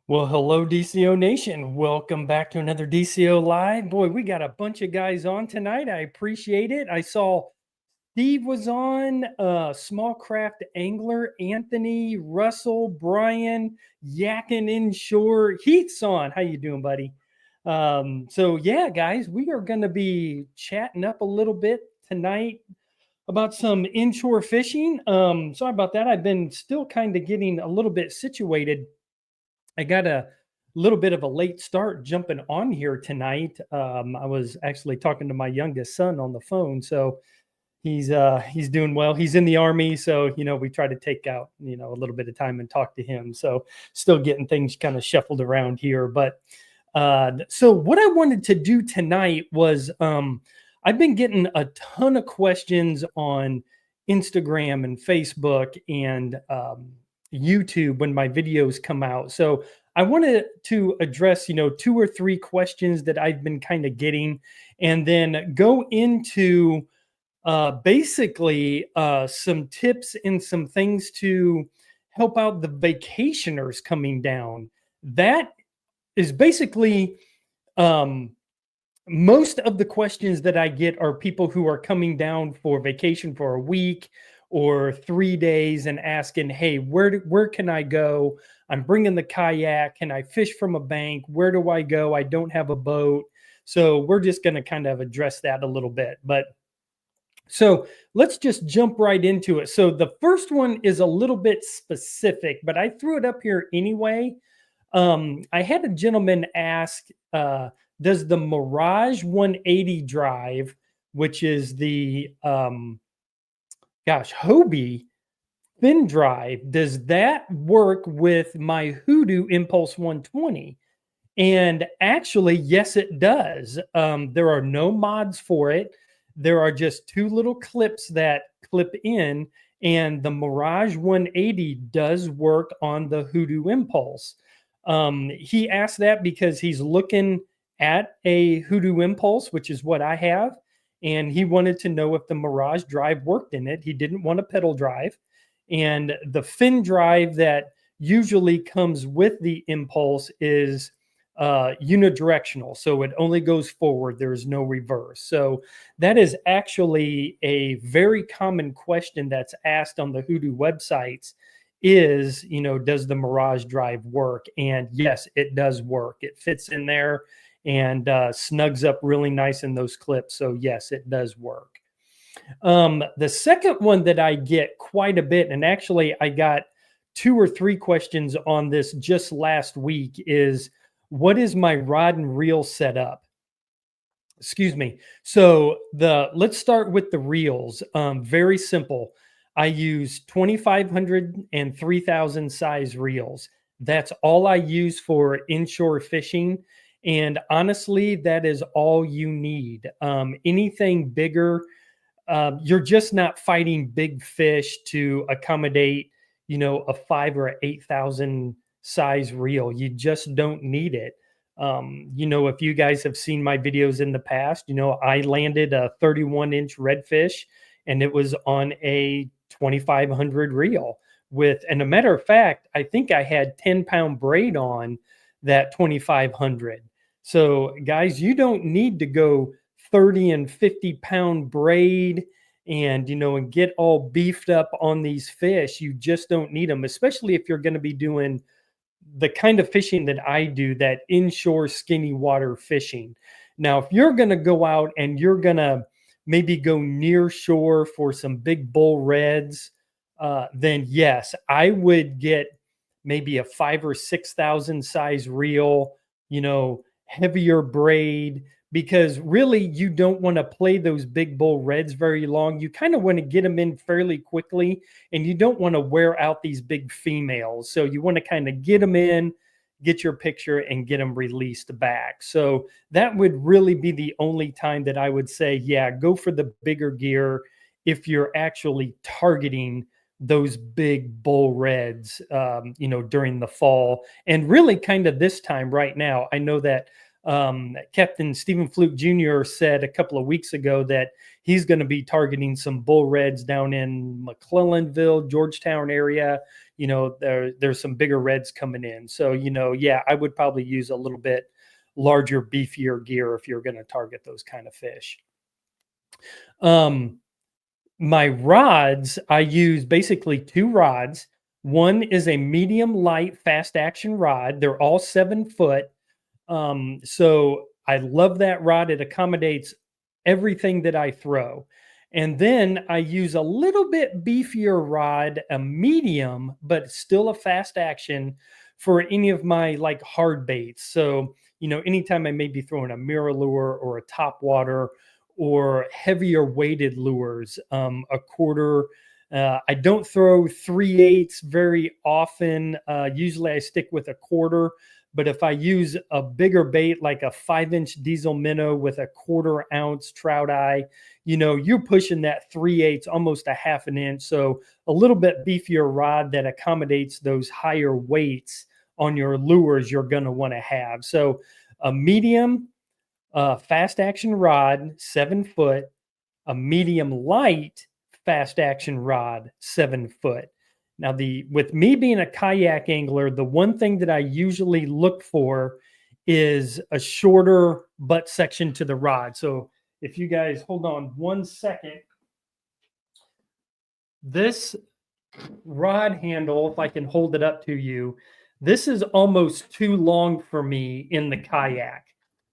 Well, hello, DCO Nation. Welcome back to another DCO Live. Boy, we got a bunch of guys on tonight. I appreciate it. I saw Steve was on, Small Craft Angler, Anthony, Russell, Brian, Yakin Inshore, Heath's on. How you doing, buddy? So yeah, guys, we are going to be chatting up a little bit tonight about some inshore fishing. Sorry about that. I've been still kind of getting a little bit situated. I got a little bit of a late start jumping on here tonight. I was actually talking to my youngest son on the phone, so he's doing well. He's in the Army, so we try to take out a little bit of time and talk to him. So still getting things kind of shuffled around here. But so what I wanted to do tonight was I've been getting a ton of questions on Instagram and Facebook and YouTube when my videos come out. So I wanted to address, 2 or 3 questions that I've been kind of getting, and then go into basically some tips and some things to help out the vacationers coming down. That is basically most of the questions that I get are people who are coming down for vacation for a week or 3 days and asking, hey, where can I go? I'm bringing the kayak. Can I fish from a bank? Where do I go? I don't have a boat. So we're just going to kind of address that a little bit. But so let's just jump right into it. So the first one is a little bit specific, but I threw it up here anyway. I had a gentleman ask, does the Mirage 180 drive, which is the Hobie fin drive, does that work with my Hoodoo Impulse 120? And actually, yes, it does. There are no mods for it. There are just 2 little clips that clip in, and the Mirage 180 does work on the Hoodoo Impulse. He asked that because he's looking at a Hoodoo Impulse, which is what I have, and he wanted to know if the Mirage drive worked in it. He didn't want a pedal drive, and the fin drive that usually comes with the Impulse is unidirectional, so it only goes forward. There's no reverse. So that is actually a very common question that's asked on the Hoodoo websites is, does the Mirage drive work? And yes, it does work. It fits in there and snugs up really nice in those clips. So yes, it does work. The second one that I get quite a bit, and actually I got 2 or 3 questions on this just last week, is what is my rod and reel setup? Excuse me. So let's start with the reels. Very simple. I use 2,500 and 3,000 size reels. That's all I use for inshore fishing. And honestly, that is all you need. Anything bigger, you're just not fighting big fish to accommodate, a 5 or 8,000 size reel. You just don't need it. If you guys have seen my videos in the past, I landed a 31-inch redfish and it was on a 2,500 reel and a matter of fact, I think I had 10-pound braid on that 2,500. So guys, you don't need to go 30 and 50-pound braid and get all beefed up on these fish. You just don't need them, especially if you're going to be doing the kind of fishing that I do, that inshore skinny water fishing. Now, if you're going to go out and you're going to maybe go near shore for some big bull reds, then yes, I would get maybe a 5,000 or 6,000 size reel, heavier braid, because really you don't want to play those big bull reds very long. You kind of want to get them in fairly quickly, and you don't want to wear out these big females. So you want to kind of get them in, get your picture, and get them released back. So that would really be the only time that I would say, yeah, go for the bigger gear if you're actually targeting those big bull reds, during the fall. And really kind of this time right now, I know that Captain Stephen Fluke Jr. said a couple of weeks ago that he's going to be targeting some bull reds down in McClellanville, Georgetown area. There's some bigger reds coming in. So, yeah, I would probably use a little bit larger, beefier gear if you're going to target those kind of fish. My rods, I use basically 2 rods. One is a medium light fast action rod. They're all 7 foot. So I love that rod. It accommodates everything that I throw. And then I use a little bit beefier rod, a medium, but still a fast action for any of my like hard baits. So, anytime I may be throwing a mirror lure or a top water or heavier weighted lures, a quarter. I don't throw 3/8 very often. Usually I stick with a quarter. But if I use a bigger bait, like a 5-inch diesel minnow with a 1/4 ounce trout eye, you're pushing that 3/8, almost a 1/2 inch. So a little bit beefier rod that accommodates those higher weights on your lures you're going to want to have. So a medium fast action rod, 7 foot, a medium light fast action rod, 7 foot. Now, with me being a kayak angler, the one thing that I usually look for is a shorter butt section to the rod. So if you guys hold on 1 second, this rod handle, if I can hold it up to you, this is almost too long for me in the kayak.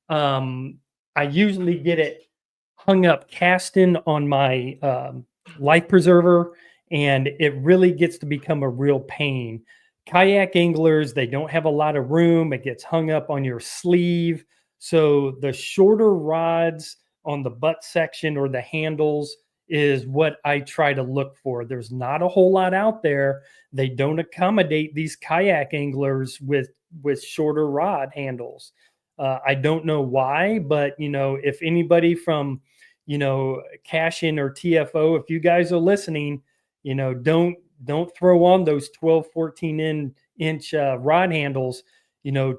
I usually get it hung up casting on my life preserver, and it really gets to become a real pain. Kayak anglers, they don't have a lot of room. It gets hung up on your sleeve. So the shorter rods on the butt section or the handles is what I try to look for. There's not a whole lot out there. They don't accommodate these kayak anglers with shorter rod handles. I don't know why, but if anybody from Cash-In or TFO, if you guys are listening, don't throw on those 12, 14-inch rod handles.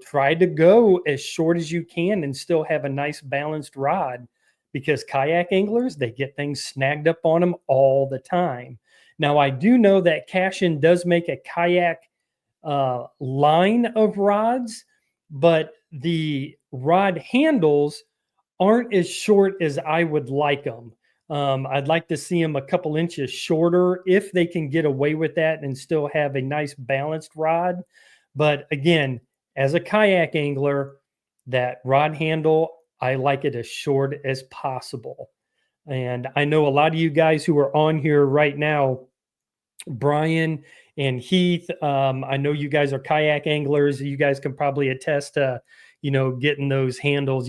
Try to go as short as you can and still have a nice balanced rod, because kayak anglers, they get things snagged up on them all the time. Now, I do know that Cash-In does make a kayak line of rods, but the rod handles aren't as short as I would like them. I'd like to see them a couple inches shorter if they can get away with that and still have a nice balanced rod. But again, as a kayak angler, that rod handle, I like it as short as possible. And I know a lot of you guys who are on here right now, Brian and Heath, I know you guys are kayak anglers. You guys can probably attest to, getting those handles,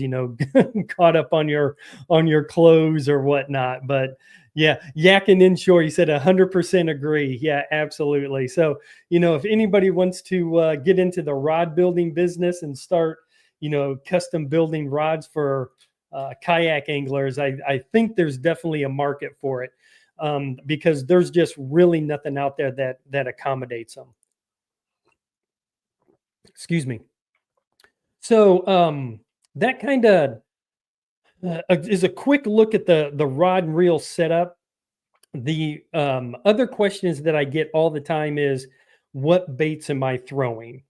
caught up on your clothes or whatnot. But yeah, Yak and Inshore, you said 100% agree. Yeah, absolutely. So, if anybody wants to get into the rod building business and start, custom building rods for kayak anglers, I think there's definitely a market for it. Because there's just really nothing out there that accommodates them. Excuse me. So that kind of is a quick look at the rod and reel setup. The other questions that I get all the time is, what baits am I throwing?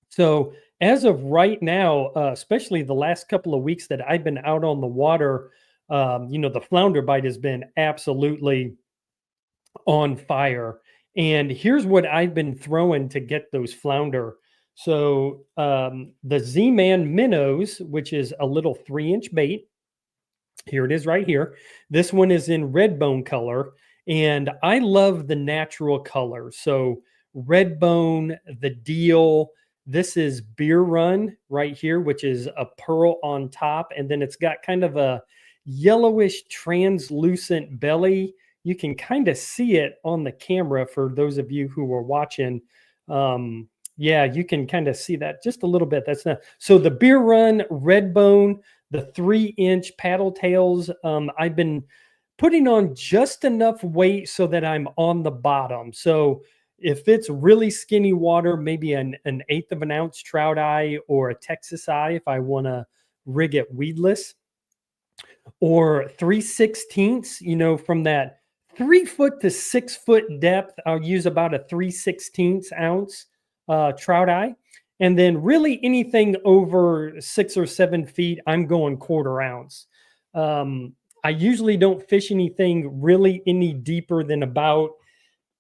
So as of right now, especially the last couple of weeks that I've been out on the water, the flounder bite has been absolutely on fire. And here's what I've been throwing to get those flounder. So the Z-Man minnows, which is a little 3-inch bait. Here it is right here. This one is in red bone color, and I love the natural color. So red bone, the deal. This is Beer Run right here, which is a pearl on top, and then it's got kind of a yellowish translucent belly. You can kind of see it on the camera for those of you who are watching. Yeah, you can kind of see that just a little bit. That's not so. The Beer Run red bone, the 3-inch paddle tails. I've been putting on just enough weight so that I'm on the bottom. So if it's really skinny water, maybe an eighth of an ounce trout eye or a Texas eye if I want to rig it weedless, or 3/16, from that 3 foot to 6 foot depth. I'll use about a 3/16 ounce trout eye. And then really anything over 6 or 7 feet, I'm going quarter ounce. I usually don't fish anything really any deeper than about,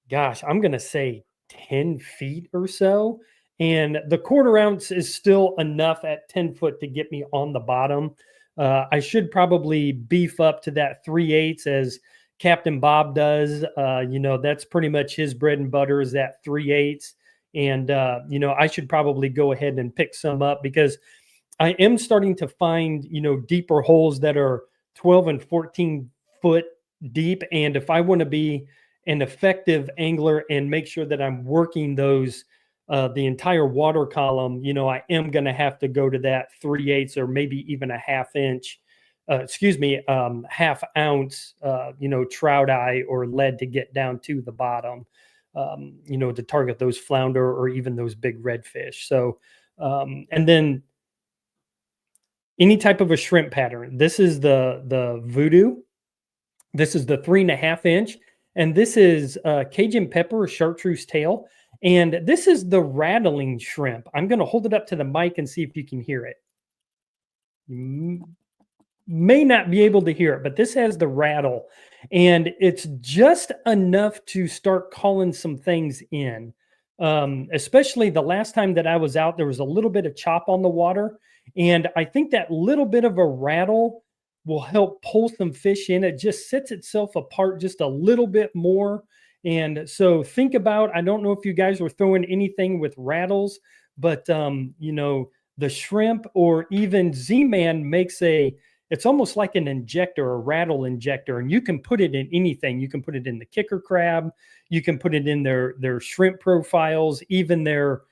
gosh, I'm going to say 10 feet or so. And the quarter ounce is still enough at 10 foot to get me on the bottom. I should probably beef up to that 3/8 as Captain Bob does. That's pretty much his bread and butter is that 3/8. And, I should probably go ahead and pick some up because I am starting to find, deeper holes that are 12 and 14 foot deep. And if I want to be an effective angler and make sure that I'm working those, the entire water column, I am going to have to go to that 3/8 or maybe even a half ounce, trout eye or lead to get down to the bottom, to target those flounder or even those big redfish. So, and then any type of a shrimp pattern. This is the Voodoo. This is the 3.5 inch. And this is Cajun pepper or chartreuse tail. And this is the rattling shrimp. I'm going to hold it up to the mic and see if you can hear it. You may not be able to hear it, but this has the rattle. And it's just enough to start calling some things in. Especially the last time that I was out, there was a little bit of chop on the water. And I think that little bit of a rattle will help pull some fish in. It just sets itself apart just a little bit more. And so think about, I don't know if you guys were throwing anything with rattles, but, the shrimp or even Z-Man makes it's almost like an injector, a rattle injector, and you can put it in anything. You can put it in the kicker crab. You can put it in their shrimp profiles, even their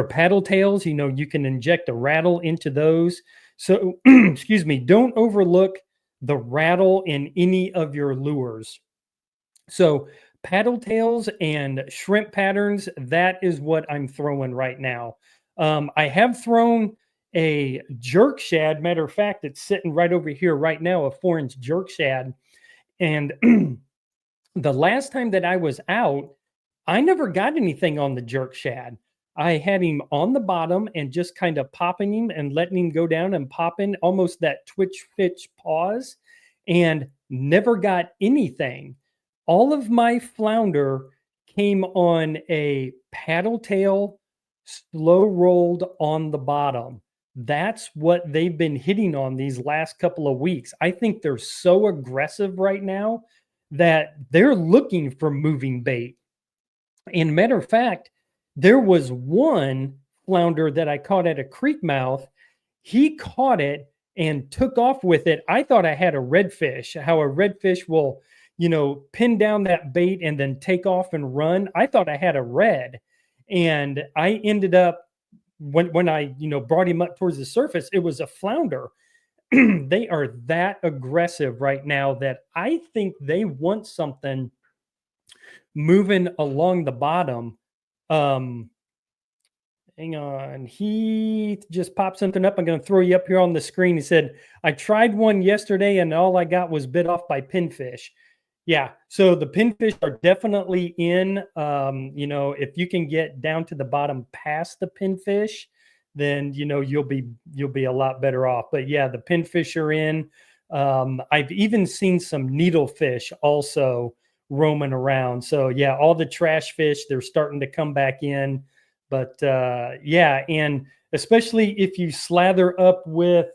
paddle tails. You can inject a rattle into those. So, excuse me, don't overlook the rattle in any of your lures. So paddle tails and shrimp patterns, that is what I'm throwing right now. I have thrown a jerk shad. Matter of fact, it's sitting right over here right now, a 4-inch jerk shad. And the last time that I was out, I never got anything on the jerk shad. I had him on the bottom and just kind of popping him and letting him go down and popping, almost that twitch pitch pause, and never got anything. All of my flounder came on a paddle tail, slow rolled on the bottom. That's what they've been hitting on these last couple of weeks. I think they're so aggressive right now that they're looking for moving bait. And matter of fact, there was one flounder that I caught at a creek mouth. He caught it and took off with it. I thought I had a redfish, how a redfish will, pin down that bait and then take off and run. I thought I had a red. And I ended up, when I, brought him up towards the surface, it was a flounder. They are that aggressive right now that I think they want something moving along the bottom. Hang on. He just popped something up. I'm going to throw you up here on the screen. He said, I tried one yesterday and all I got was bit off by pinfish. Yeah. So the pinfish are definitely in. If you can get down to the bottom past the pinfish, then, you'll be a lot better off. But yeah, the pinfish are in. I've even seen some needlefish also roaming around. So yeah, all the trash fish, they're starting to come back in. But yeah, and especially if you slather up with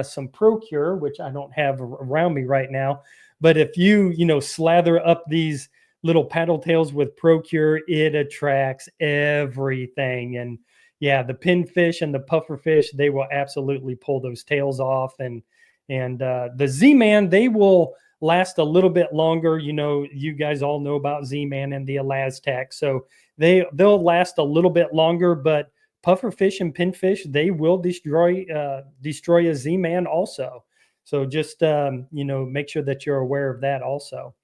some Procure, which I don't have around me right now, but if you, slather up these little paddle tails with Procure, it attracts everything. And yeah, the pinfish and the pufferfish, they will absolutely pull those tails off. And the Z-Man, they will last a little bit longer. You guys all know about Z-Man and the Elaztec. So they'll last a little bit longer, but pufferfish and pinfish, they will destroy a Z-Man also. So just, make sure that you're aware of that also.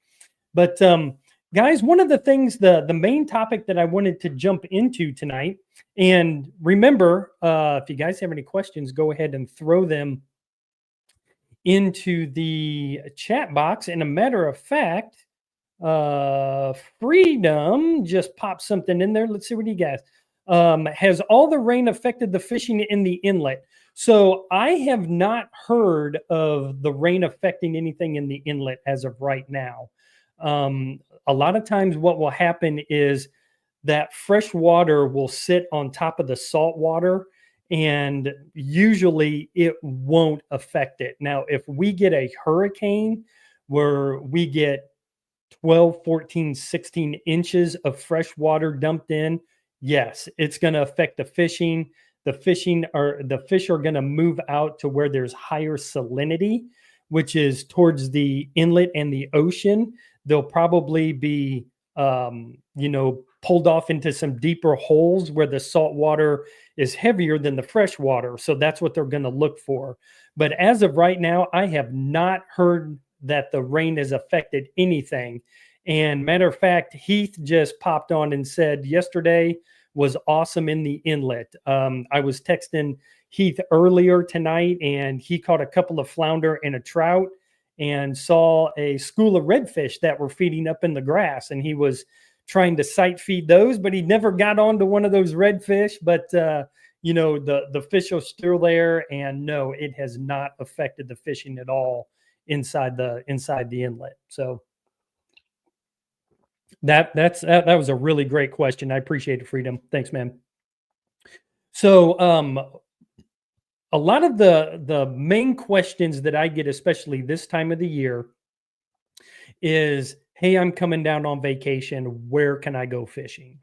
But guys, one of the things, the main topic that I wanted to jump into tonight, and remember, if you guys have any questions, go ahead and throw them into the chat box. And a matter of fact, Freedom just popped something in there. Let's see what he got. Has all the rain affected the fishing in the inlet? So I have not heard of the rain affecting anything in the inlet as of right now. A lot of times what will happen is that fresh water will sit on top of the salt water, and usually it won't affect it. Now, if we get a hurricane where we get 12, 14, 16 inches of fresh water dumped in, yes, it's going to affect the fishing. The fish are going to move out to where there's higher salinity, which is towards the inlet and the ocean. They'll probably be, pulled off into some deeper holes where the salt water is heavier than the fresh water. So that's what they're going to look for. But as of right now, I have not heard that the rain has affected anything. And matter of fact, Heath just popped on and said yesterday was awesome in the inlet. I was texting Heath earlier tonight, and he caught a couple of flounder and a trout and saw a school of redfish that were feeding up in the grass. And he was trying to sight feed those, but he never got onto one of those redfish. But the fish are still there, and no, it has not affected the fishing at all inside the inlet. So that was a really great question. I appreciate it, Freedom. Thanks, man. So a lot of the main questions that I get, especially this time of the year, is, hey, I'm coming down on vacation. Where can I go fishing?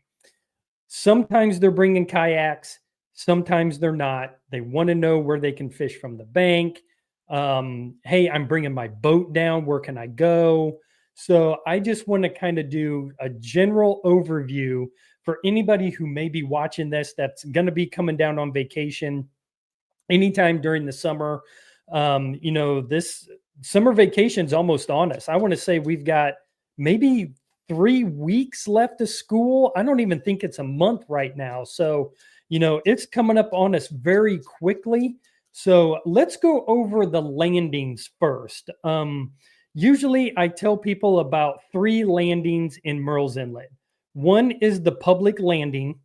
Sometimes they're bringing kayaks. Sometimes they're not. They want to know where they can fish from the bank. Hey, I'm bringing my boat down. Where can I go? So I just want to kind of do a general overview for anybody who may be watching this that's going to be coming down on vacation anytime during the summer. This summer vacation's almost on us. I want to say we've got maybe 3 weeks left of school. I don't even think it's a month right now. So, it's coming up on us very quickly. So let's go over the landings first. Usually I tell people about 3 landings in Murrells Inlet. One is the public landing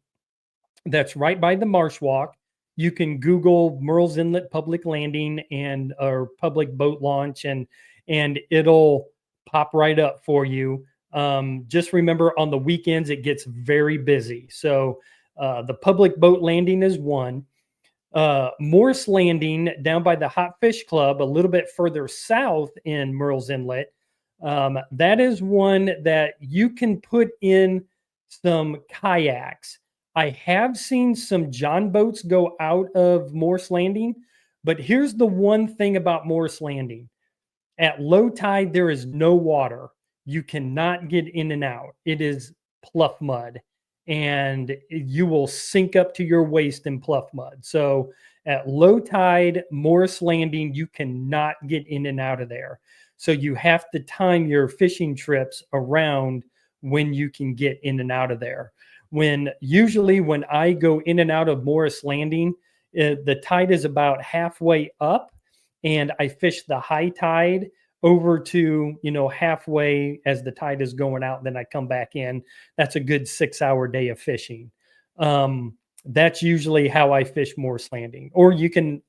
that's right by the marsh walk. You can Google Murrells Inlet public landing and or public boat launch, and it'll pop right up for you. Just remember, on the weekends it gets very busy. So the public boat landing is one. Morse Landing down by the Hot Fish Club, a little bit further south in Murrells Inlet. That is one that you can put in some kayaks. I have seen some John boats go out of Morse Landing, but here's the one thing about Morse Landing. At low tide, there is no water. You cannot get in and out. It is pluff mud, and you will sink up to your waist in pluff mud. So at low tide, Morse Landing, you cannot get in and out of there. So you have to time your fishing trips around when you can get in and out of there. Usually when I go in and out of Morris Landing, the tide is about halfway up, and I fish the high tide over to, halfway as the tide is going out. Then I come back in. That's a good 6-hour day of fishing. That's usually how I fish Morris Landing. Or you can,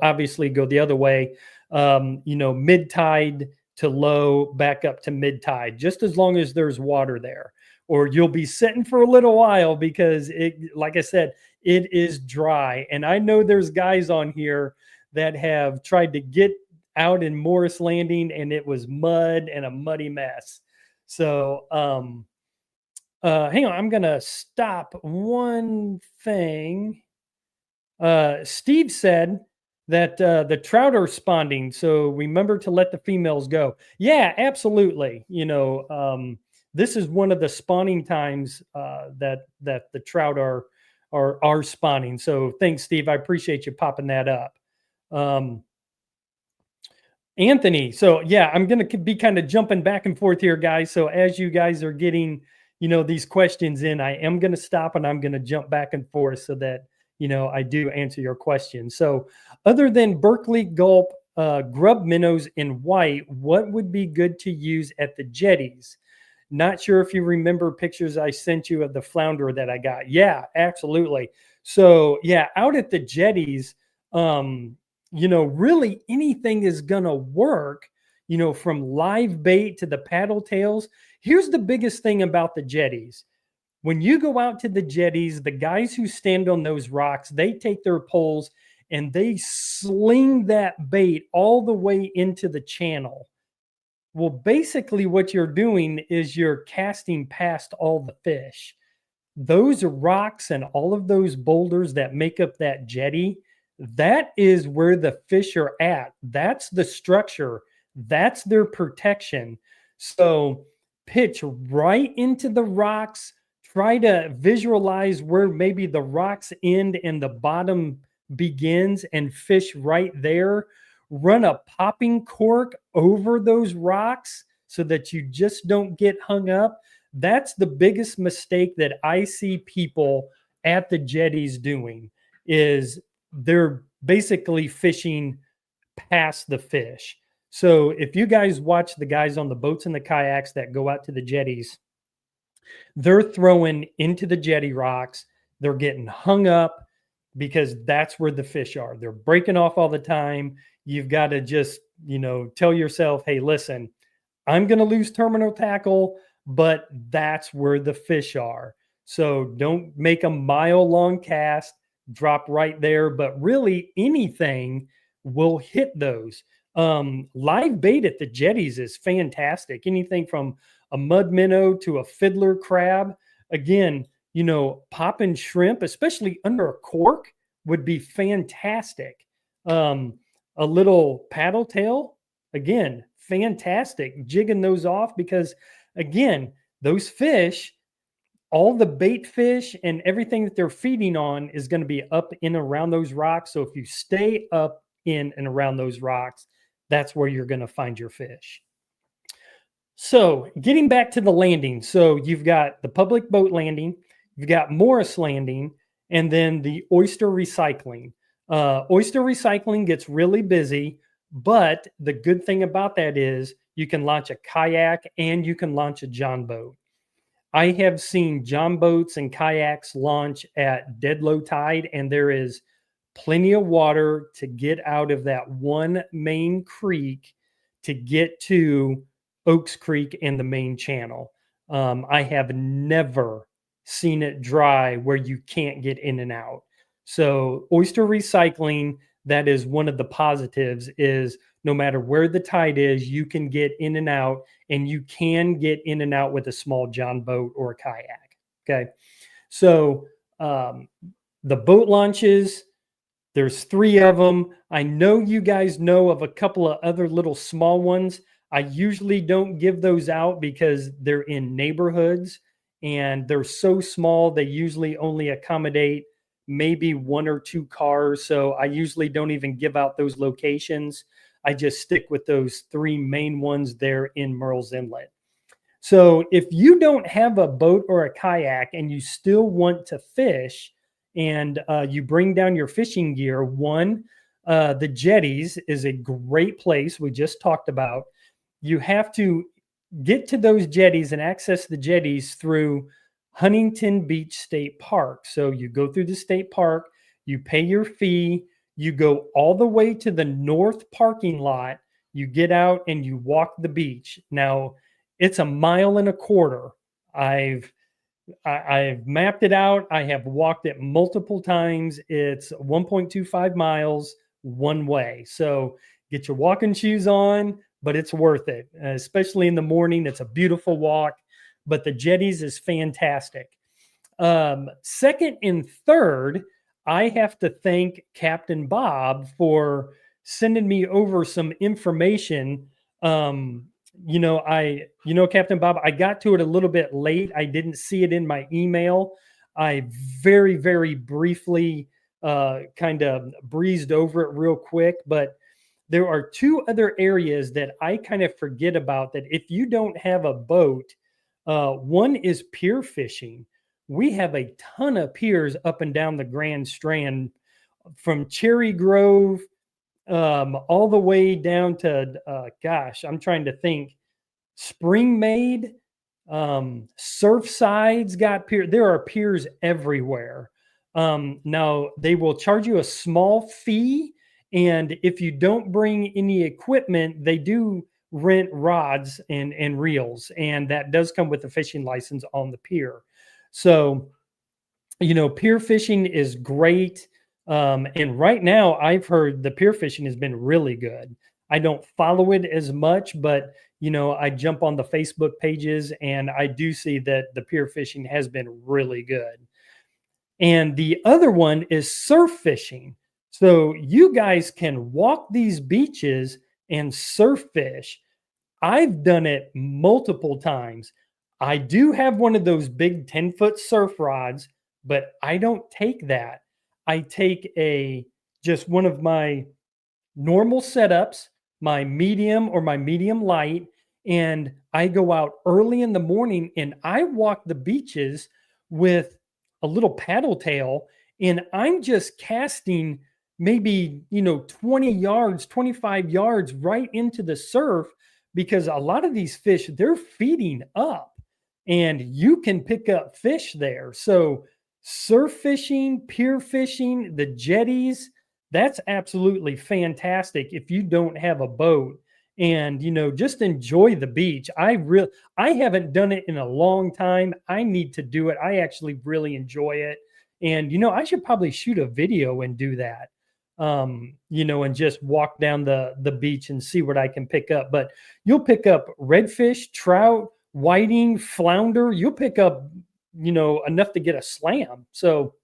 obviously go the other way, mid tide to low, back up to mid tide, just as long as there's water there. Or you'll be sitting for a little while because like I said, it is dry. And I know there's guys on here that have tried to get out in Morris Landing, and it was mud and a muddy mess. So, hang on, I'm going to stop one thing. Steve said that the trout are spawning, so remember to let the females go. Yeah, absolutely. This is one of the spawning times that the trout are spawning. So thanks, Steve. I appreciate you popping that up. Anthony. So yeah, I'm going to be kind of jumping back and forth here, guys. So as you guys are getting, these questions in, I am going to stop and I'm going to jump back and forth so that, I do answer your question. So other than Berkeley Gulp, grub minnows in white, what would be good to use at the jetties? Not sure if you remember pictures I sent you of the flounder that I got. Yeah, absolutely. So yeah, out at the jetties, really anything is gonna work, from live bait to the paddle tails. Here's the biggest thing about the jetties. When you go out to the jetties, the guys who stand on those rocks, they take their poles and they sling that bait all the way into the channel. Well, basically, what you're doing is you're casting past all the fish. Those rocks and all of those boulders that make up that jetty, that is where the fish are at. That's the structure, that's their protection. So, pitch right into the rocks. Try to visualize where maybe the rocks end and the bottom begins and fish right there. Run a popping cork over those rocks so that you just don't get hung up. That's the biggest mistake that I see people at the jetties doing, is they're basically fishing past the fish. So if you guys watch the guys on the boats and the kayaks that go out to the jetties, they're throwing into the jetty rocks. They're getting hung up because that's where the fish are. They're breaking off all the time. You've got to just, tell yourself, hey, listen, I'm going to lose terminal tackle, but that's where the fish are. So don't make a mile-long cast, drop right there. But really, anything will hit those. Live bait at the jetties is fantastic. Anything from a mud minnow to a fiddler crab. Again, popping shrimp, especially under a cork, would be fantastic. A little paddle tail, again, fantastic. Jigging those off because, again, those fish, all the bait fish and everything that they're feeding on is going to be up in around those rocks. So if you stay up in and around those rocks, that's where you're going to find your fish. So getting back to the landing. So you've got the public boat landing, you've got Morris Landing, and then the oyster recycling. Oyster recycling gets really busy, but the good thing about that is you can launch a kayak and you can launch a john boat. I have seen john boats and kayaks launch at dead low tide, and there is plenty of water to get out of that one main creek to get to Oaks Creek and the main channel. I have never seen it dry where you can't get in and out. So oyster recycling, that is one of the positives, is no matter where the tide is, you can get in and out, and you can get in and out with a small john boat or a kayak. Okay. So the boat launches, there's 3 of them. I know you guys know of a couple of other little small ones. I usually don't give those out because they're in neighborhoods and they're so small. They usually only accommodate maybe 1 or 2 cars. So I usually don't even give out those locations. I just stick with those 3 main ones there in Murrells Inlet. So if you don't have a boat or a kayak and you still want to fish, and you bring down your fishing gear, the jetties is a great place. We just talked about. You have to get to those jetties and access the jetties through Huntington Beach State Park. So you go through the state park, you pay your fee, you go all the way to the north parking lot, you get out and you walk the beach. Now, it's 1.25 miles. I've mapped it out. I have walked it multiple times. It's 1.25 miles one way. So get your walking shoes on, but it's worth it, especially in the morning. It's a beautiful walk, but the jetties is fantastic. Second and third, I have to thank Captain Bob for sending me over some information. Captain Bob, I got to it a little bit late. I didn't see it in my email. I very, very briefly kind of breezed over it real quick. But there are two other areas that I kind of forget about that if you don't have a boat, one is pier fishing. We have a ton of piers up and down the Grand Strand from Cherry Grove all the way down to, gosh, I'm trying to think, Spring Made, Surfside's got pier. There are piers everywhere. Now they will charge you a small fee, and if you don't bring any equipment, they do rent rods and reels, and that does come with a fishing license on the pier. So, pier fishing is great. And right now, I've heard the pier fishing has been really good. I don't follow it as much, but I jump on the Facebook pages and I do see that the pier fishing has been really good. And the other one is surf fishing. So you guys can walk these beaches and surf fish. I've done it multiple times. I do have one of those big 10-foot surf rods, but I don't take that. I take just one of my normal setups, my medium or my medium light, and I go out early in the morning and I walk the beaches with a little paddle tail, and I'm just casting maybe 20 yards, 25 yards right into the surf, because a lot of these fish, they're feeding up and you can pick up fish there. So surf fishing, pier fishing, the jetties, that's absolutely fantastic if you don't have a boat, and just enjoy the beach. I haven't done it in a long time. I need to do it. I actually really enjoy it. And I should probably shoot a video and do that. And just walk down the beach and see what I can pick up. But you'll pick up redfish, trout, whiting, flounder. You'll pick up enough to get a slam. So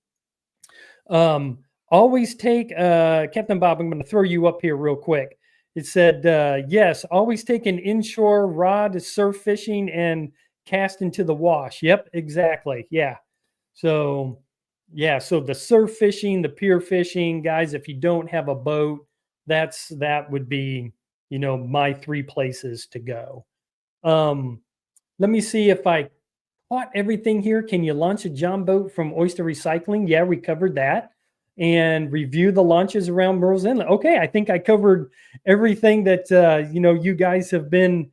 always take Captain Bob, I'm going to throw you up here real quick. It said, yes, always take an inshore rod, surf fishing, and cast into the wash. Yep, exactly. Yeah. So the surf fishing, the pier fishing, guys, if you don't have a boat, that would be my three places to go. Let me see if I caught everything here. Can you launch a John boat from Oyster Recycling? Yeah, we covered that. And review the launches around Murrells Inlet. Okay, I think I covered everything that you guys have been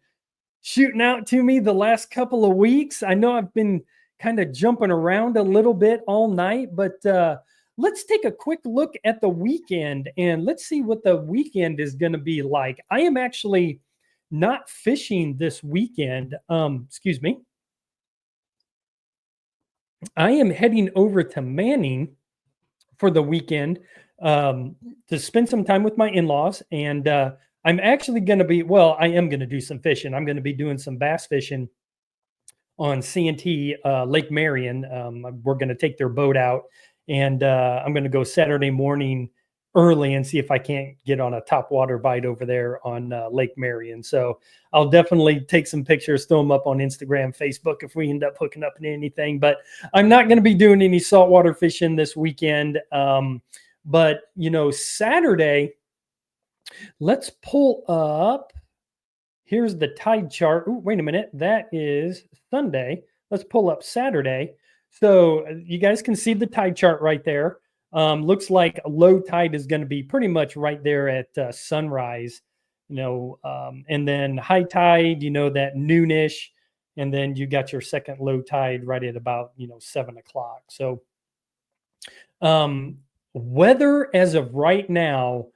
shooting out to me the last couple of weeks. I know I've been kind of jumping around a little bit all night, but let's take a quick look at the weekend and let's see what the weekend is going to be like. I am actually not fishing this weekend. Excuse me. I am heading over to Manning for the weekend to spend some time with my in-laws. And I'm actually going to I am going to do some fishing. I'm going to be doing some bass fishing on C&T Lake Marion. We're going to take their boat out, and I'm going to go Saturday morning early and see if I can't get on a top water bite over there on Lake Marion. So I'll definitely take some pictures, throw them up on Instagram, Facebook if we end up hooking up in anything. But I'm not going to be doing any saltwater fishing this weekend. But Saturday, let's pull up. Here's the tide chart. Oh, wait a minute. That is Sunday. Let's pull up Saturday. So you guys can see the tide chart right there. Looks like low tide is going to be pretty much right there at sunrise, and then high tide, that noonish, and then you got your second low tide right at about 7 o'clock. So weather as of right now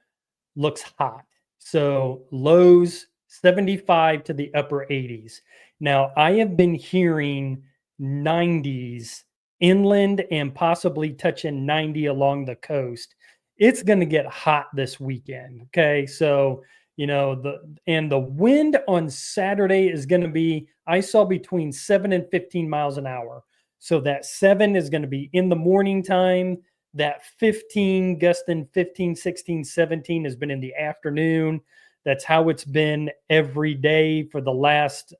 looks hot. So lows 75 to the upper 80s. Now I have been hearing 90s inland and possibly touching 90 along the coast. It's going to get hot this weekend. Okay. So, the wind on Saturday is going to be, I saw between 7 and 15 miles an hour. So that 7 is going to be in the morning time. That 15 gusting 15, 16, 17 has been in the afternoon. That's how it's been every day for the last,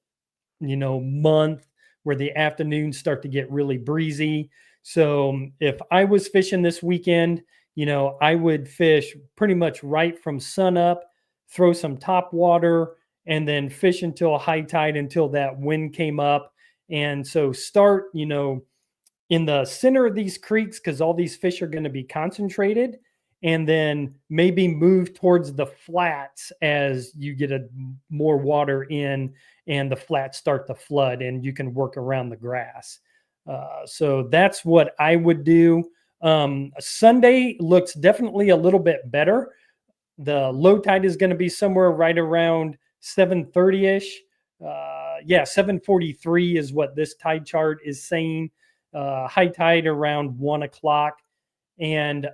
month, where the afternoons start to get really breezy. So if I was fishing this weekend, I would fish pretty much right from sun up throw some top water, and then fish until high tide, until that wind came up. And so start, in the center of these creeks, because all these fish are going to be concentrated, and then maybe move towards the flats as you get more water in and the flats start to flood, and you can work around the grass. So that's what I would do. Sunday looks definitely a little bit better. The low tide is going to be somewhere right around 7:30ish. 7:43 is what this tide chart is saying. High tide around 1 o'clock. And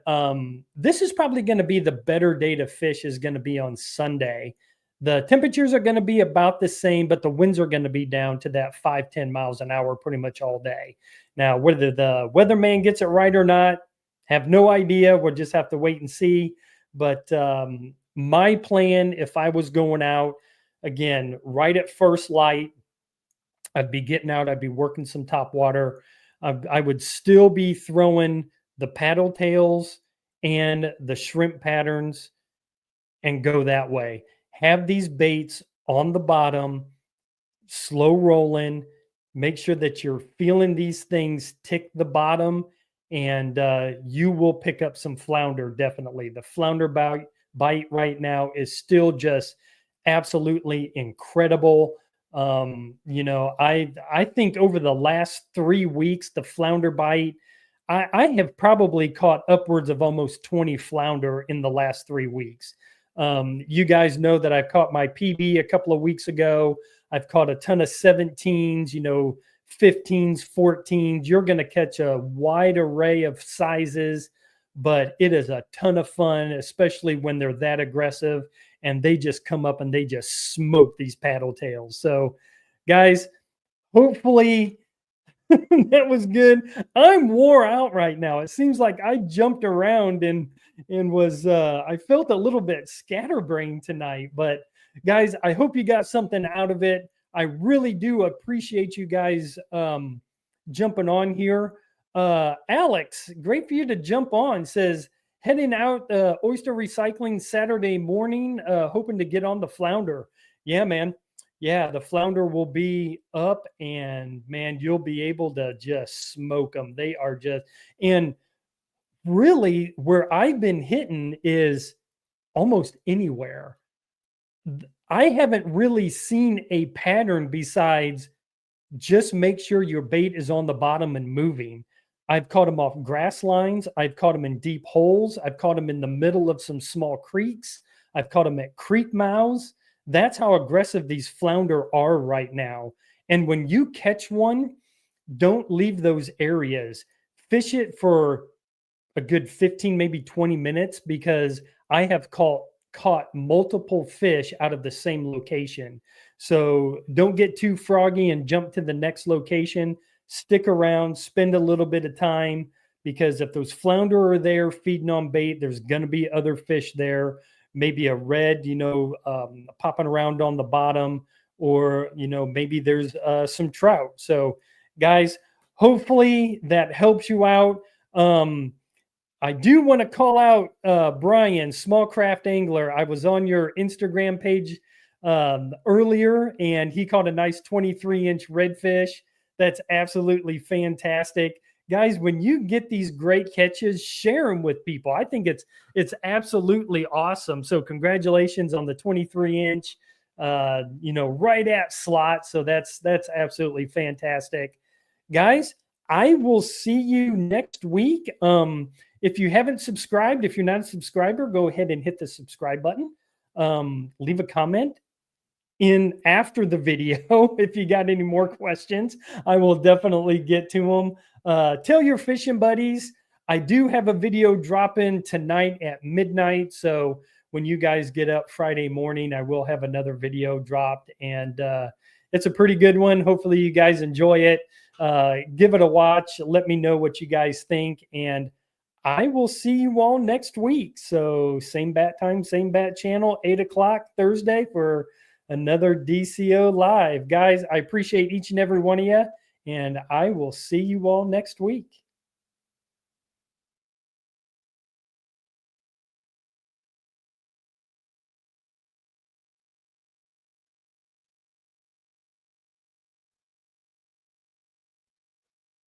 this is probably going to be the better day to fish, is going to be on Sunday. The temperatures are going to be about the same, but the winds are going to be down to that 5-10 miles an hour pretty much all day. Now, whether the weatherman gets it right or not, have no idea. We'll just have to wait and see. But my plan, if I was going out, again, right at first light, I'd be getting out. I'd be working some top water. I would still be throwing the paddle tails and the shrimp patterns and go that way. Have these baits on the bottom, slow rolling. Make sure that you're feeling these things tick the bottom, and you will pick up some flounder, definitely. The flounder bite right now is still just absolutely incredible. I think over the last 3 weeks, the flounder bite, I have probably caught upwards of almost 20 flounder in the last 3 weeks. You guys know that I caught my PB a couple of weeks ago. I've caught a ton of 17s, 15s, 14s. You're going to catch a wide array of sizes, but it is a ton of fun, especially when they're that aggressive and they just come up and they just smoke these paddle tails. So, guys, hopefully that was good. I'm wore out right now. It seems like I jumped around and was I felt a little bit scatterbrained tonight. But guys, I hope you got something out of it. I really do appreciate you guys jumping on here. Alex, great for you to jump on. Says heading out oyster recycling Saturday morning, hoping to get on the flounder. Yeah, man. Yeah, the flounder will be up, and man, you'll be able to just smoke them. They are just, and really where I've been hitting is almost anywhere. I haven't really seen a pattern besides just make sure your bait is on the bottom and moving. I've caught them off grass lines. I've caught them in deep holes. I've caught them in the middle of some small creeks. I've caught them at creek mouths. That's how aggressive these flounder are right now. And when you catch one, don't leave those areas. Fish it for a good 15, maybe 20 minutes, because I have caught multiple fish out of the same location. So don't get too froggy and jump to the next location. Stick around, spend a little bit of time, because if those flounder are there feeding on bait, there's going to be other fish there. Maybe a red, popping around on the bottom, or, maybe there's some trout. So guys, hopefully that helps you out. I do want to call out Brian, Small Craft Angler. I was on your Instagram page earlier, and he caught a nice 23-inch redfish. That's absolutely fantastic. Guys, when you get these great catches, share them with people. I think it's absolutely awesome. So congratulations on the 23-inch, right at slot. So that's absolutely fantastic. Guys, I will see you next week. If you haven't subscribed, if you're not a subscriber, go ahead and hit the subscribe button. Leave a comment in after the video. If you got any more questions, I will definitely get to them. Tell your fishing buddies, I do have a video dropping tonight at midnight. So when you guys get up Friday morning, I will have another video dropped, and it's a pretty good one. Hopefully you guys enjoy it. Give it a watch. Let me know what you guys think, and I will see you all next week. So same bat time, same bat channel, 8 o'clock Thursday for another DCO Live. Guys, I appreciate each and every one of you, and I will see you all next week.